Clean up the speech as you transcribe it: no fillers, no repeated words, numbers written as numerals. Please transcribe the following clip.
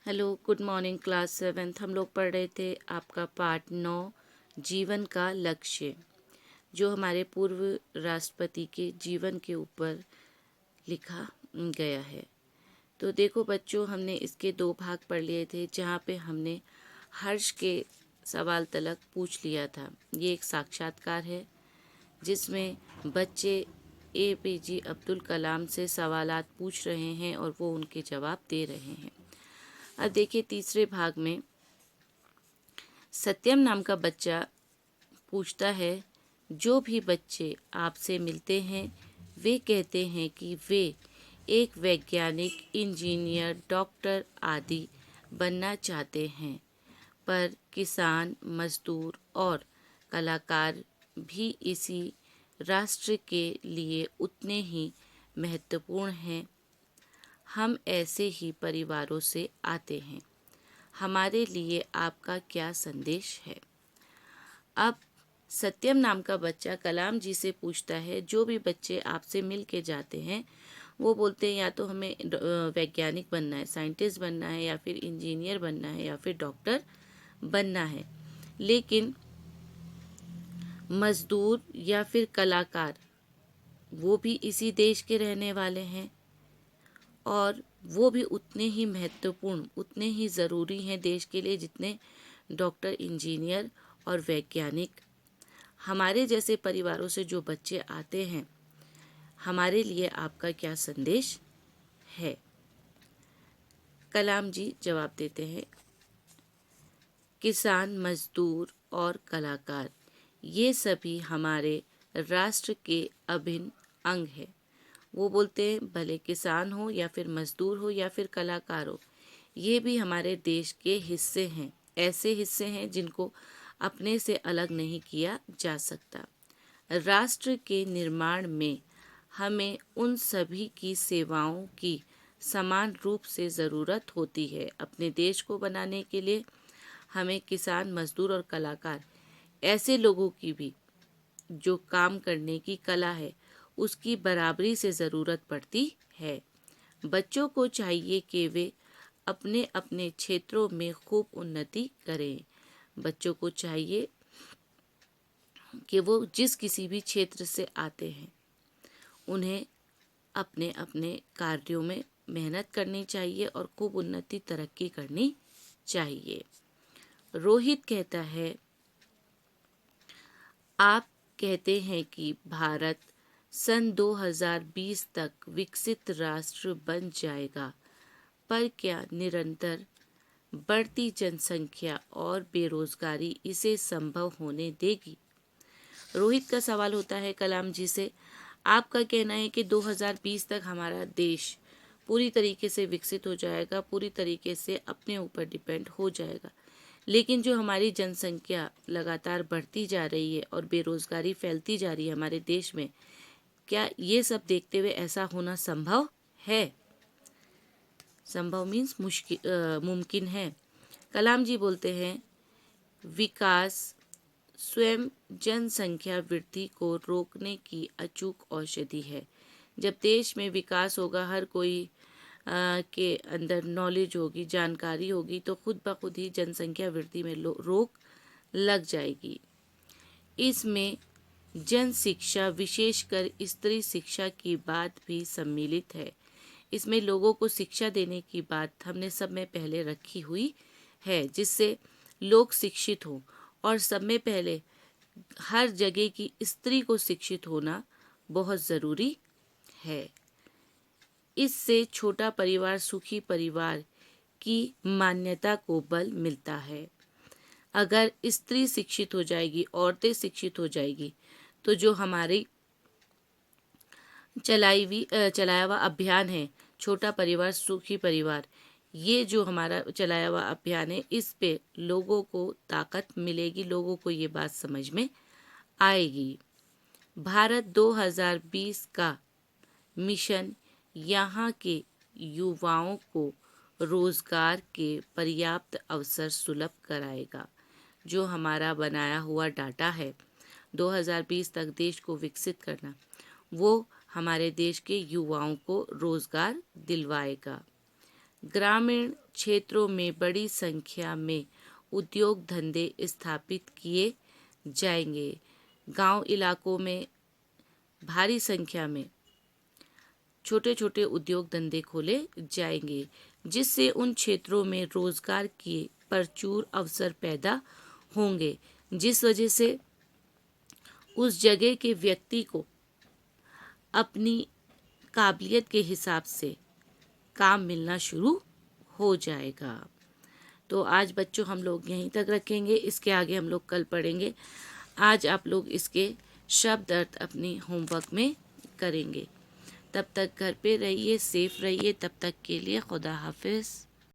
Hello, good morning class 7th। हम लोग पढ़ रहे थे आपका पार्ट 9 जीवन का लक्ष्य, जो हमारे पूर्व राष्ट्रपति के जीवन के ऊपर लिखा गया है। तो देखो बच्चों, हमने इसके 2 भाग पढ़ लिए थे, जहाँ पे हमने हर्ष के सवाल तलक पूछ लिया था। ये एक साक्षात्कार है जिसमें बच्चे APJ अब्दुल कलाम से सवालात पूछ रहे हैं और वो उनके जवाब दे रहे हैं। अब देखिए तीसरे भाग में सत्यम नाम का बच्चा पूछता है, जो भी बच्चे आपसे मिलते हैं वे कहते हैं कि वे एक वैज्ञानिक, इंजीनियर, डॉक्टर आदि बनना चाहते हैं, पर किसान, मजदूर और कलाकार भी इसी राष्ट्र के लिए उतने ही महत्वपूर्ण हैं। हम ऐसे ही परिवारों से आते हैं। हमारे लिए आपका क्या संदेश है? अब सत्यम नाम का बच्चा कलाम जी से पूछता है, जो भी बच्चे आपसे मिल के जाते हैं वो बोलते हैं या तो हमें वैज्ञानिक बनना है, साइंटिस्ट बनना है, या फिर इंजीनियर बनना है, या फिर डॉक्टर बनना है। लेकिन मजदूर या फिर कलाकार वो भी इसी देश के रहने वाले हैं और वो भी उतने ही महत्वपूर्ण, उतने ही ज़रूरी हैं देश के लिए जितने डॉक्टर, इंजीनियर और वैज्ञानिक। हमारे जैसे परिवारों से जो बच्चे आते हैं, हमारे लिए आपका क्या संदेश है? कलाम जी जवाब देते हैं, किसान, मजदूर और कलाकार ये सभी हमारे राष्ट्र के अभिन्न अंग हैं। वो बोलते हैं भले किसान हो या फिर मजदूर हो या फिर कलाकार हो, ये भी हमारे देश के हिस्से हैं, ऐसे हिस्से हैं जिनको अपने से अलग नहीं किया जा सकता। राष्ट्र के निर्माण में हमें उन सभी की सेवाओं की समान रूप से ज़रूरत होती है। अपने देश को बनाने के लिए हमें किसान, मजदूर और कलाकार ऐसे लोगों की भी जो काम करने की कला है उसकी बराबरी से ज़रूरत पड़ती है। बच्चों को चाहिए कि वे अपने अपने क्षेत्रों में खूब उन्नति करें। बच्चों को चाहिए कि वो जिस किसी भी क्षेत्र से आते हैं उन्हें अपने अपने कार्यों में मेहनत करनी चाहिए और खूब उन्नति, तरक्की करनी चाहिए। रोहित कहता है, आप कहते हैं कि भारत सन 2020 तक विकसित राष्ट्र बन जाएगा, पर क्या निरंतर बढ़ती जनसंख्या और बेरोजगारी इसे संभव होने देगी? रोहित का सवाल होता है कलाम जी से, आपका कहना है कि 2020 तक हमारा देश पूरी तरीके से विकसित हो जाएगा, पूरी तरीके से अपने ऊपर डिपेंड हो जाएगा, लेकिन जो हमारी जनसंख्या लगातार बढ़ती जा रही है और बेरोजगारी फैलती जा रही है हमारे देश में, क्या ये सब देखते हुए ऐसा होना संभव है? संभव मीन्स मुमकिन है। कलाम जी बोलते हैं, विकास स्वयं जनसंख्या वृद्धि को रोकने की अचूक औषधि है। जब देश में विकास होगा, हर कोई के अंदर नॉलेज होगी, जानकारी होगी, तो खुद ब खुद ही जनसंख्या वृद्धि में रोक लग जाएगी। इसमें जन शिक्षा, विशेषकर स्त्री शिक्षा की बात भी सम्मिलित है। इसमें लोगों को शिक्षा देने की बात हमने सब में पहले रखी हुई है, जिससे लोग शिक्षित हों। और सब में पहले हर जगह की स्त्री को शिक्षित होना बहुत ज़रूरी है। इससे छोटा परिवार, सुखी परिवार की मान्यता को बल मिलता है। अगर स्त्री शिक्षित हो जाएगी, औरतें शिक्षित हो जाएगी, तो जो हमारी चलाया हुआ अभियान है छोटा परिवार सुखी परिवार, ये जो हमारा चलाया हुआ अभियान है, इस पे लोगों को ताकत मिलेगी, लोगों को ये बात समझ में आएगी। भारत 2020 का मिशन यहाँ के युवाओं को रोजगार के पर्याप्त अवसर सुलभ कराएगा। जो हमारा बनाया हुआ डाटा है 2020 तक देश को विकसित करना, वो हमारे देश के युवाओं को रोजगार दिलवाएगा। ग्रामीण क्षेत्रों में बड़ी संख्या में उद्योग धंधे स्थापित किए जाएंगे। गांव इलाकों में भारी संख्या में छोटे छोटे उद्योग धंधे खोले जाएंगे, जिससे उन क्षेत्रों में रोजगार के प्रचुर अवसर पैदा होंगे, जिस वजह से उस जगह के व्यक्ति को अपनी काबिलियत के हिसाब से काम मिलना शुरू हो जाएगा। तो आज बच्चों हम लोग यहीं तक रखेंगे, इसके आगे हम लोग कल पढ़ेंगे। आज आप लोग इसके शब्द अर्थ अपनी होमवर्क में करेंगे। तब तक घर पे रहिए, सेफ रहिए। तब तक के लिए खुदा हाफिज़।